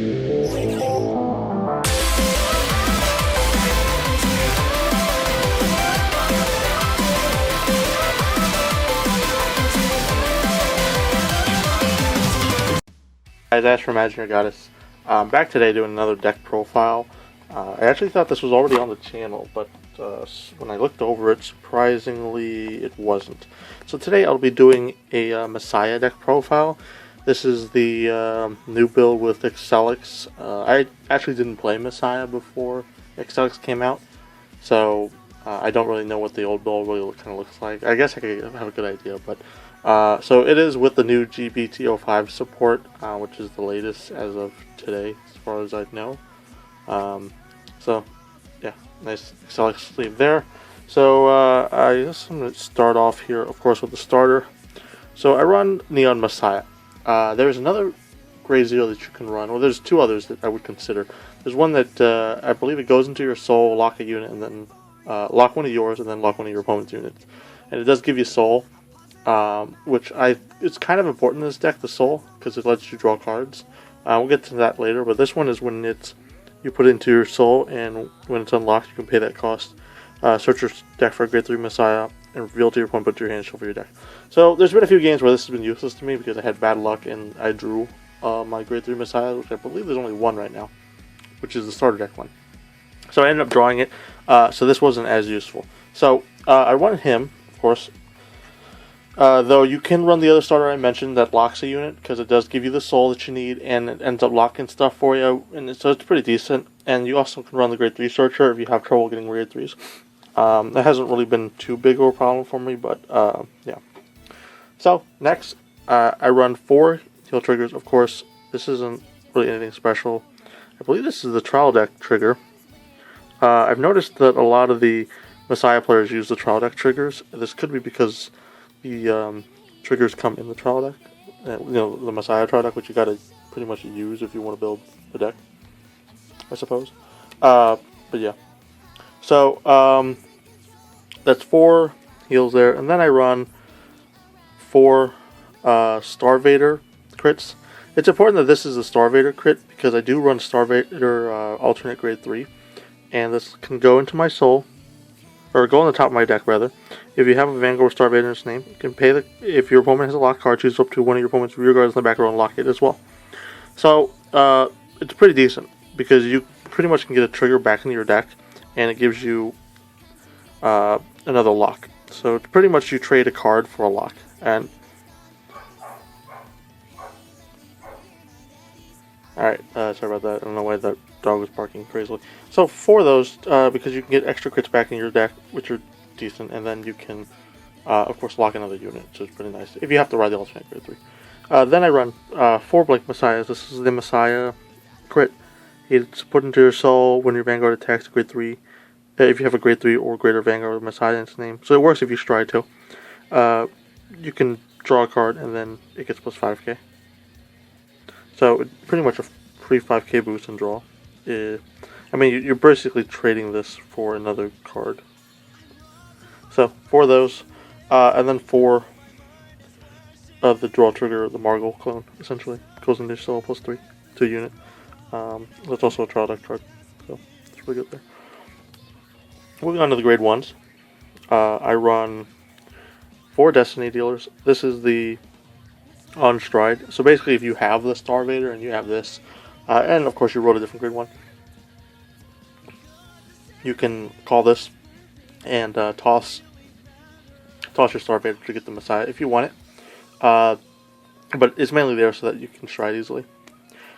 Guys, Ash from Imaginary Goddess. Back today doing another deck profile. I actually thought this was already on the channel, but when I looked over it, surprisingly it wasn't. So today I'll be doing a Messiah deck profile. This is the new build with Excelics. I actually didn't play Messiah before Excelics came out, so I don't really know what the old build really kind of looks like. I guess I could have a good idea, but so it is with the new GBT05 support, which is the latest as of today, as far as I know. So yeah, nice Excelics sleeve there. So I guess I'm going to start off here, of course, with the starter. So I run Neon Messiah. There's another Grade 0 that you can run, or there's two others that I would consider. There's one that I believe it goes into your soul, lock a unit, and then lock one of yours, and then lock one of your opponent's units. And it does give you soul. Which it's kind of important in this deck, the soul, because it lets you draw cards. We'll get to that later, but this one is when you put it into your soul, and when it's unlocked, you can pay that cost. Search your deck for a Grade 3 Messiah, and reveal to your opponent, put your hand, shuffle your deck. So there's been a few games where this has been useless to me, because I had bad luck, and I drew my Grade 3 Messiah, which I believe there's only one right now, which is the starter deck one. So I ended up drawing it, so this wasn't as useful. So I wanted him, of course. Though you can run the other starter I mentioned that locks a unit, because it does give you the soul that you need, and it ends up locking stuff for you, and so it's pretty decent. And you also can run the Grade 3 Searcher if you have trouble getting Grade 3s. That hasn't really been too big of a problem for me, but yeah. So next, I run 4 heal triggers. Of course, this isn't really anything special. I believe this is the trial deck trigger. I've noticed that a lot of the Messiah players use the trial deck triggers. This could be because the triggers come in the trial deck, the Messiah trial deck, which you gotta pretty much use if you want to build the deck, I suppose. But yeah, so that's 4 heals there, and then I run 4 Starvader crits. It's important that this is a Starvader crit, because I do run Starvader alternate Grade 3, and this can go into my soul, or go on the top of my deck rather. If you have a Vanguard Starvader in its name, you can pay if your opponent has a lock card, choose up to one of your opponent's rear guards in the back row and lock it as well. So it's pretty decent, because you pretty much can get a trigger back into your deck, and it gives you another lock. So it's pretty much you trade a card for a lock. And alright, sorry about that. I don't know why that dog was barking crazily. So for those, because you can get extra crits back in your deck, which are decent, and then you can, of course, lock another unit, so it's pretty nice, if you have to ride the alternate Grade 3. Then I run 4 Blank Messiahs. This is the Messiah crit. It's put into your soul when your Vanguard attacks Grade 3, if you have a Grade 3 or greater Vanguard with Messiah in its name. So it works if you stride too. You can draw a card, and then it gets plus 5k. So it's pretty much a free 5k boost and draw. I mean, you're basically trading this for another card. So 4 of those, and then 4 of the draw trigger, the Margle clone, essentially goes into soul plus 3 to unit. That's also a trial deck card, so it's really good there. Moving on to the Grade 1s, I run 4 Destiny Dealers. This is the on stride. So basically, if you have the Starvader and you have this, and of course you rolled a different Grade 1, you can call this and toss your Starvader to get the Messiah if you want it. But it's mainly there so that you can stride easily,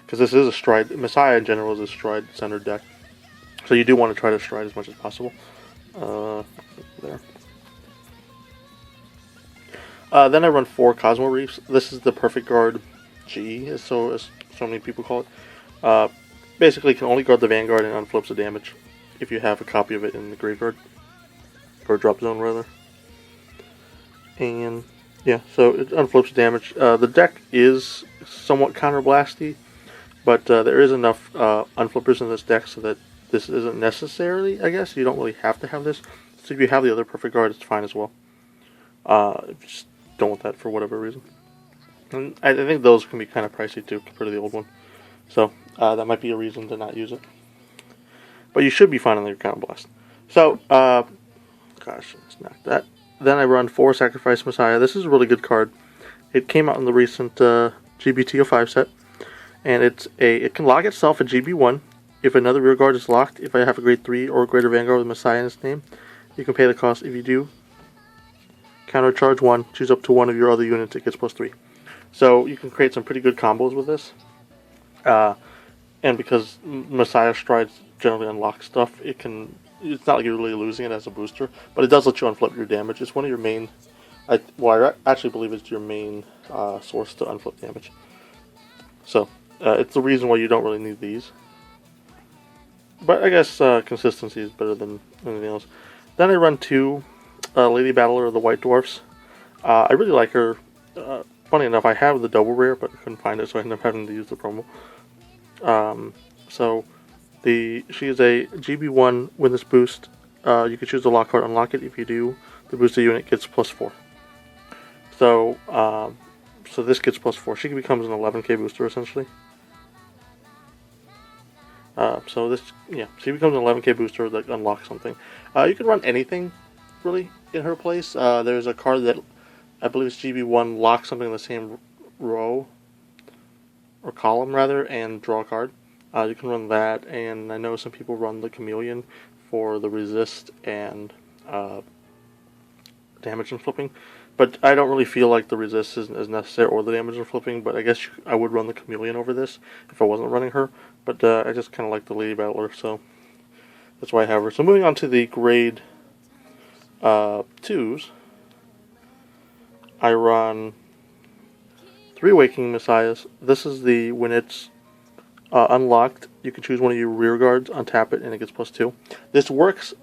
because this is a stride. Messiah in general is a stride centered deck, so you do want to try to stride as much as possible. There. Then I run 4 Cosmo Reefs. This is the Perfect Guard G, as so many people call it. Basically, you can only guard the Vanguard and unflips the damage if you have a copy of it in the graveyard, or drop zone rather. And yeah, so it unflips damage. The deck is somewhat counterblasty, but there is enough unflippers in this deck so that this isn't necessarily, I guess. You don't really have to have this. So if you have the other Perfect Guard, it's fine as well. Just don't want that for whatever reason. And I think those can be kind of pricey too compared to the old one. So That might be a reason to not use it. But you should be fine on your Counterblast. So, gosh, let's knock that. Then I run 4 Sacrifice Messiah. This is a really good card. It came out in the recent GBT05 set. And it can lock itself at GB1. If another rearguard is locked, if I have a grade 3 or greater Vanguard with Messiah in its name, you can pay the cost. If you do, countercharge 1, choose up to one of your other units, it gets +3. So you can create some pretty good combos with this. And because Messiah Strides generally unlock stuff, it's not like you're really losing it as a booster, but it does let you unflip your damage. It's one of your main, I actually believe it's your main source to unflip damage. So, it's the reason why you don't really need these. But I guess consistency is better than anything else. Then I run 2 Lady Battler of the White Dwarfs. I really like her. Funny enough, I have the double rare, but I couldn't find it, so I ended up having to use the promo. She is a GB1 with this boost. You can choose the lock card, unlock it. If you do, the boosted unit gets +4. So this gets +4. She becomes an 11k booster essentially. She becomes an 11k booster that unlocks something. You can run anything really in her place. There's a card that I believe is GB1, lock something in the same row or column rather, and draw a card. You can run that, and I know some people run the Chameleon for the resist and damage and flipping, but I don't really feel like the resist is necessary or the damage and flipping, but I guess I would run the Chameleon over this if I wasn't running her, but I just kind of like the Lady Battler, so that's why I have her. So moving on to the grade 2s, I run 3 Waking Messiahs. This is when it's unlocked, you can choose one of your rear guards, untap it, and it gets +2. This works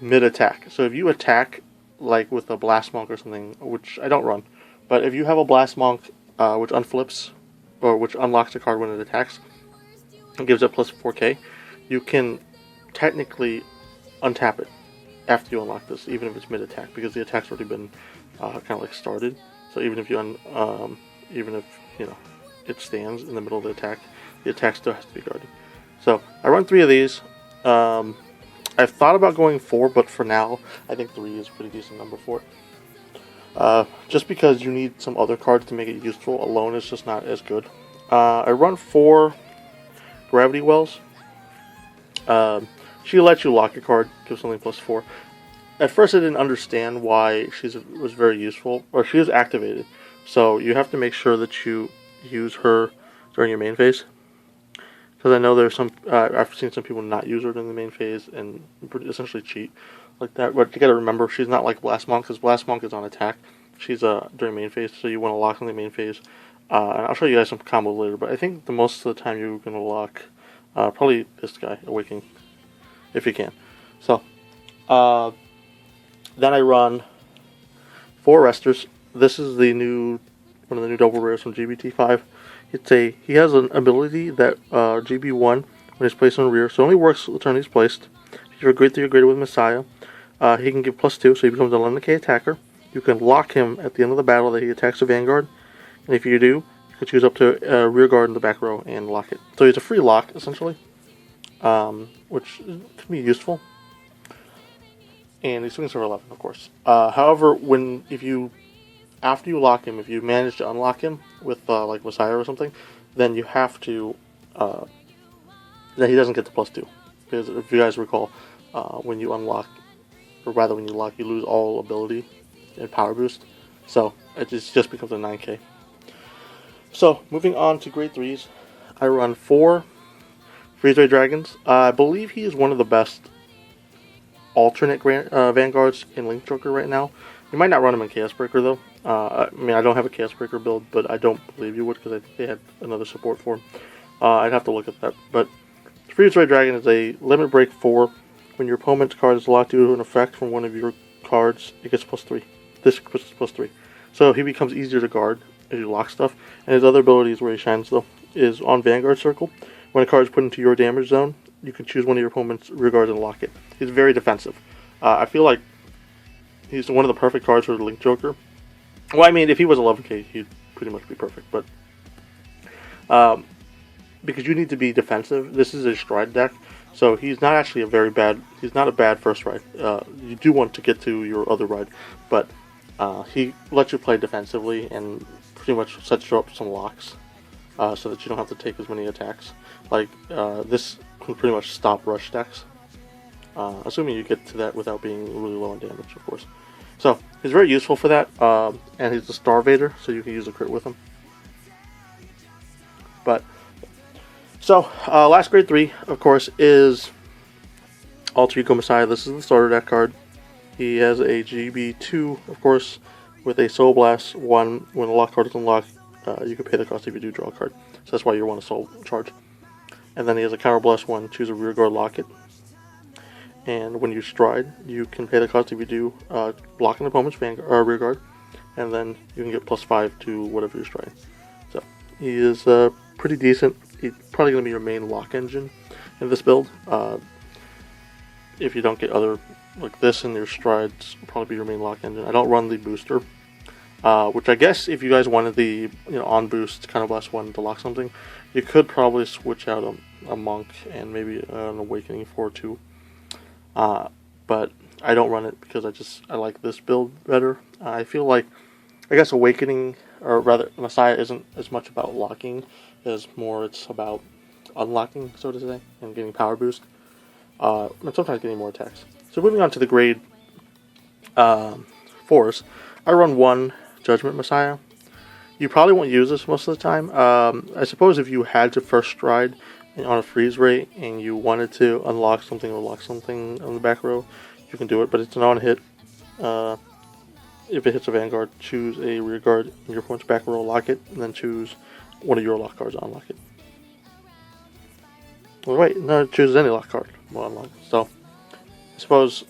mid-attack. So if you attack, like with a Blast Monk or something, which I don't run, but if you have a Blast Monk which unflips, or which unlocks a card when it attacks, and gives it +4k, you can technically untap it after you unlock this, even if it's mid-attack, because the attack's already been kind of like started. So even if it stands in the middle of the attack still has to be guarded. So I run 3 of these. I've thought about going 4, but for now I think 3 is a pretty decent number for it. Just because you need some other cards to make it useful. Alone is just not as good. I run 4 Gravity Wells. She lets you lock a card, give something +4. At first I didn't understand why she was very useful, or she is activated. So you have to make sure that you use her during your main phase. Because I know there's I've seen some people not use her during the main phase and essentially cheat like that. But you gotta remember, she's not like Blast Monk, because Blast Monk is on attack. She's during main phase, so you want to lock on the main phase. And I'll show you guys some combos later, but I think the most of the time you're going to lock probably this guy, Awakening, if you can. So, then I run 4 Resters. This is one of the new double rares from GBT5. He has an ability that GB1, when he's placed on rear, so it only works the turn he's placed. If you're a grade 3 or greater with Messiah, he can give +2, so he becomes an 11k attacker. You can lock him at the end of the battle that he attacks a Vanguard, and if you do, you can choose up to a rear guard in the back row and lock it. So it's a free lock, essentially, which can be useful. And he swings for 11, of course. However, after you lock him, if you manage to unlock him with like Messiah or something, then you have to then he doesn't get the +2, because if you guys recall, when you unlock, or rather when you lock, you lose all ability and power boost, so it just becomes a 9k. So moving on to grade 3s, I run 4 Freeze-Ray Dragons. I believe he is one of the best alternate Vanguards in Link Joker right now. You might not run him in Chaos Breaker though. I don't have a Chaos Breaker build, but I don't believe you would, because I think they had another support for him. I'd have to look at that. But Freeze-Ray Dragon is a limit break 4. When your opponent's card is locked due to an effect from one of your cards, it gets +3. This gets +3. So he becomes easier to guard as you lock stuff. And his other abilities where he shines though is on Vanguard Circle. When a card is put into your damage zone, you can choose one of your opponent's rear guards and lock it. He's very defensive. I feel like he's one of the perfect cards for the Link Joker. Well, I mean, if he was 11k, he'd pretty much be perfect. But because you need to be defensive. This is a stride deck, so he's not actually he's not a bad first ride. You do want to get to your other ride, but he lets you play defensively and pretty much sets you up some locks, so that you don't have to take as many attacks. Like, this can pretty much stop rush decks, assuming you get to that without being really low on damage, of course. So, he's very useful for that, and he's a Starvader, so you can use a crit with him. But, so, last grade 3, of course, is Alter Ego Messiah. This is the starter deck card. He has a GB2, of course, with a Soul Blast 1. When a lock card is unlocked, you can pay the cost if you do draw a card. So that's why you want a Soul Charge. And then he has a Counter Blast 1, choose a Rearguard Locket. And when you stride, you can pay the cost if you do block an opponent's Rearguard. And then you can get +5 to whatever you're striding. So he is pretty decent. He's probably going to be your main lock engine in this build. If you don't get other like this in your strides, will probably be your main lock engine. I don't run the booster, which I guess if you guys wanted the on boost kind of last one to lock something, you could probably switch out a monk and maybe an awakening for 2. But I don't run it because I like this build better. I feel like, I guess awakening, or rather Messiah, isn't as much about locking as more it's about unlocking, so to say, and getting power boost, and sometimes getting more attacks. So moving on to the grade 4s, I run 1 Judgment Messiah. You probably won't use this most of the time. I suppose if you had to first stride on a freeze rate and you wanted to unlock something or lock something on the back row, you can do it, but it's an on-hit. If it hits a Vanguard, choose a Rearguard in your opponent's back row, lock it, and then choose one of your lock cards to unlock it. Alright, no, choose any lock card. We'll unlock it. So, I suppose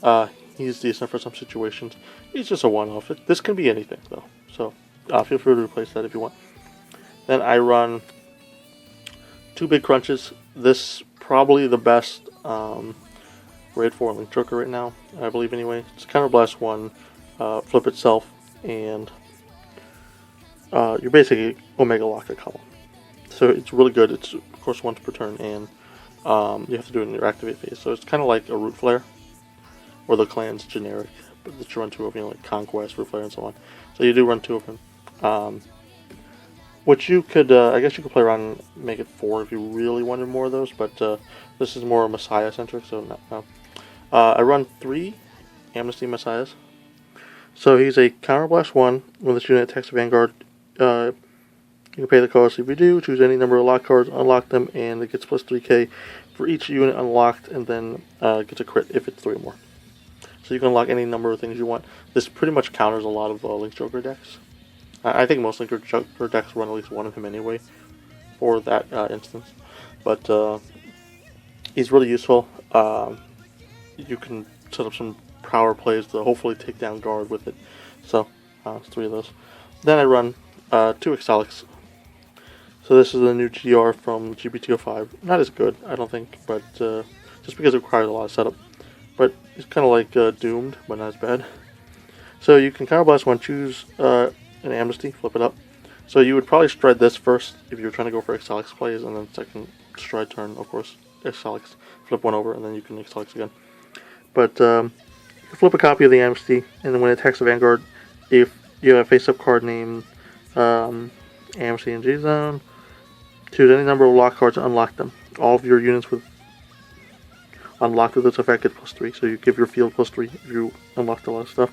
he's decent for some situations. He's just a one-off. This can be anything, though. So, feel free to replace that if you want. Then I run 2 big crunches. This probably the best grade 4 Link Joker right now, I believe anyway. It's Counter Blast 1, flip itself, and you're basically Omega Lock a column. So it's really good. It's of course once per turn, and you have to do it in your activate phase. So it's kind of like a Root Flare, or the clan's generic, but that you run 2 of, like Conquest, Root Flare, and so on. So you do run 2 of them. Which you could, I guess you could play around and make it 4 if you really wanted more of those, but this is more Messiah-centric, so no. I run 3 Amnesty Messiahs. So he's a Counter Blast 1. When this unit attacks a Vanguard, you can pay the cost. If you do, choose any number of lock cards, unlock them, and it gets +3k for each unit unlocked, and then gets a crit if it's 3 or more. So you can unlock any number of things you want. This pretty much counters a lot of Link Joker decks. I think most Link Joker decks run at least one of him anyway, for that instance. But he's really useful. You can set up some power plays to hopefully take down guard with it. So, it's 3 of those. Then I run 2 Excelics. So this is the new GR from GB205. Not as good, I don't think, but just because it requires a lot of setup. But it's kind of like Doomed, but not as bad. So you can Counter Blast 1, choose an Amnesty, flip it up. So you would probably stride this first if you were trying to go for Excelics plays, and then second stride turn, of course, Excelics, flip 1 over, and then you can Excelics again. But you can flip a copy of the Amnesty, and then when it attacks the Vanguard, if you have a face-up card named Amnesty in G-Zone, choose any number of lock cards and unlock them. All of your units with unlocked with this effect get +3, so you give your field +3 if you unlocked a lot of stuff.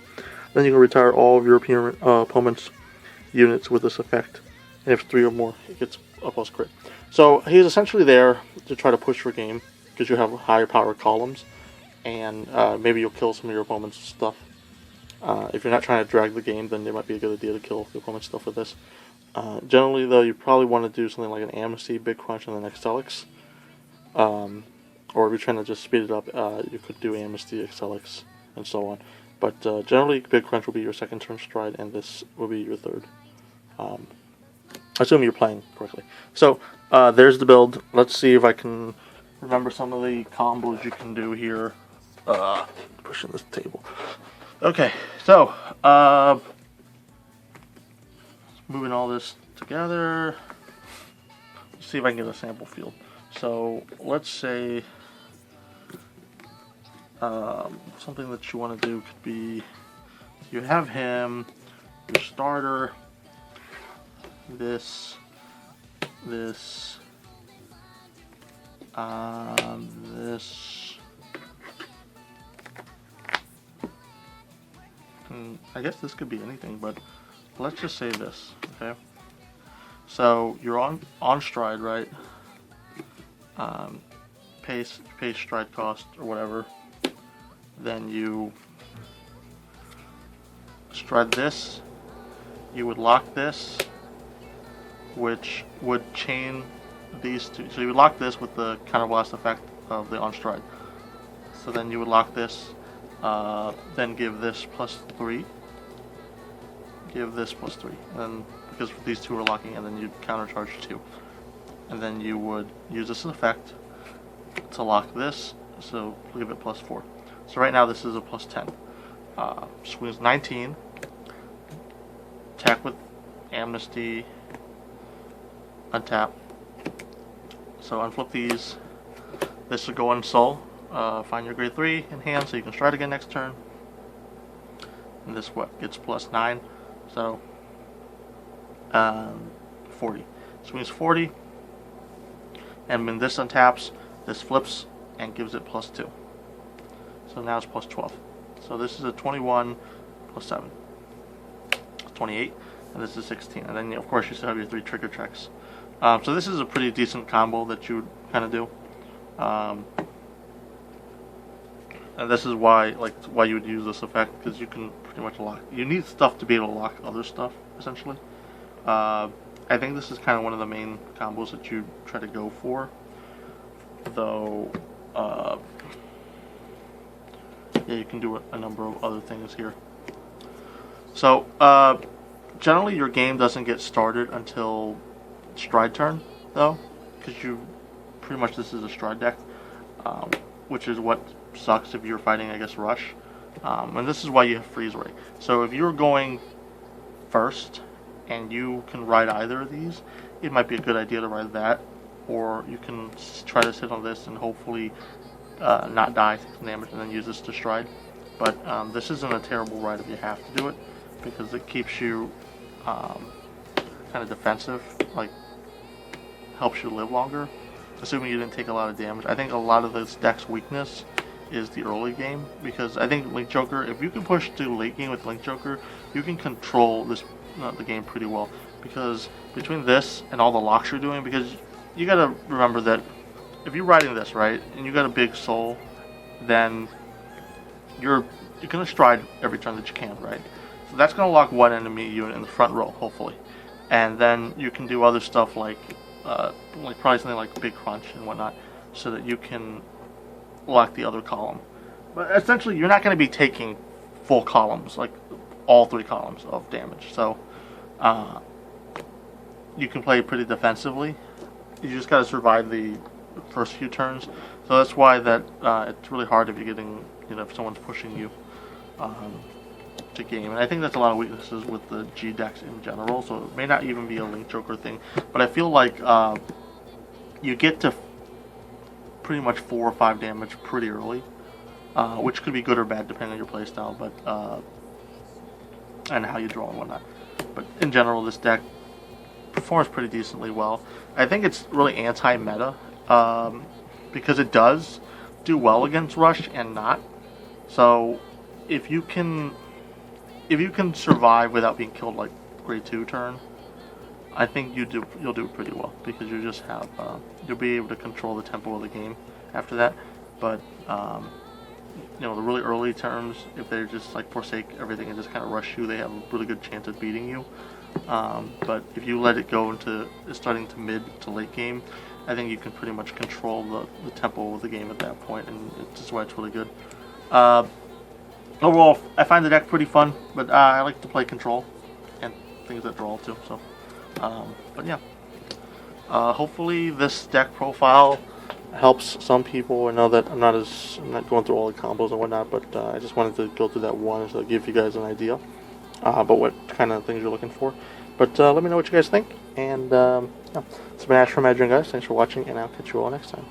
Then you can retire all of your opponent's units with this effect, and if 3 or more, it gets a +1 crit. So he's essentially there to try to push your game, because you have higher power columns, and maybe you'll kill some of your opponent's stuff. If you're not trying to drag the game, then it might be a good idea to kill the opponent's stuff with this. Generally, though, you probably want to do something like an Amnesty, Big Crunch, and then Excelics. Or if you're trying to just speed it up, you could do Amnesty, Excelics, and so on. But generally, Big Crunch will be your second turn stride, and this will be your third. Assuming you're playing correctly. So, there's the build. Let's see if I can remember some of the combos you can do here. Pushing this table. Okay, so, moving all this together. see if I can get a sample field. So let's say something that you want to do could be, you have him, your starter, this, this, this. I guess this could be anything, but let's just say this, okay? So you're on stride, right? Pace, stride cost, or whatever. Then you stride this. You would lock this, which would chain these two. So you would lock this with the counterblast effect of the on stride. So then you would lock this, then give this +3. Give this +3, and then because these two are locking, and then you'd countercharge 2, and then you would use this effect to lock this. So give it +4. So right now this is a +10. Swings 19. Attack with Amnesty. Untap. So unflip these. This would go on soul. Find your grade 3 in hand, so you can stride again next turn. And this what gets +9. So 40. Swings 40. And when this untaps, this flips and gives it +2. So now it's +12. So this is a 21 +7. It's 28. And this is 16. And then of course you still have your 3 trigger checks. So this is a pretty decent combo that you would kind of do. And this is why you would use this effect, because you can pretty much lock. You need stuff to be able to lock other stuff, essentially. I think this is kind of one of the main combos that you try to go for, though. Yeah, you can do a number of other things here. So generally, your game doesn't get started until stride turn, though, because you pretty much this is a stride deck, which is what sucks if you're fighting, I guess, rush. And this is why you have freeze ray. So if you're going first and you can ride either of these, it might be a good idea to ride that, or you can try to sit on this and hopefully not die, take some damage, and then use this to stride. But this isn't a terrible ride if you have to do it, because it keeps you kind of defensive, like helps you live longer, assuming you didn't take a lot of damage. I think a lot of this deck's weakness is the early game, because I think Link Joker, if you can push to late game with Link Joker, you can control this the game pretty well, because between this and all the locks you're doing, because you gotta remember that if you're riding this, right, and you got a big soul, then you're gonna stride every turn that you can, right? So that's gonna lock one enemy unit in the front row, hopefully, and then you can do other stuff like probably something like Big Crunch and whatnot, so that you can lock the other column. But essentially, you're not going to be taking full columns, like all 3 columns of damage. So you can play pretty defensively. You just got to survive the first few turns. So that's why that it's really hard if you're getting, if someone's pushing you to game. And I think that's a lot of weaknesses with the G decks in general. So it may not even be a Link Joker thing, but I feel like you get to pretty much 4 or 5 damage pretty early, which could be good or bad depending on your playstyle, but and how you draw and whatnot. But in general, this deck performs pretty decently well. I think it's really anti-meta, because it does do well against rush and not. So if you can survive without being killed like grade 2 turn, I think you'll do pretty well, because you just have you'll be able to control the tempo of the game after that. But the really early turns, if they just like forsake everything and just kind of rush you, they have a really good chance of beating you. But if you let it go into starting to mid to late game, I think you can pretty much control the tempo of the game at that point, and it's just why it's really good. Overall, I find the deck pretty fun, but I like to play control and things that draw too. So. But yeah, hopefully this deck profile helps some people. I know that I'm not going through all the combos and whatnot, but I just wanted to go through that one to give you guys an idea about what kind of things you're looking for. But let me know what you guys think. And yeah, it's been Ash from Adrian, guys. Thanks for watching, and I'll catch you all next time.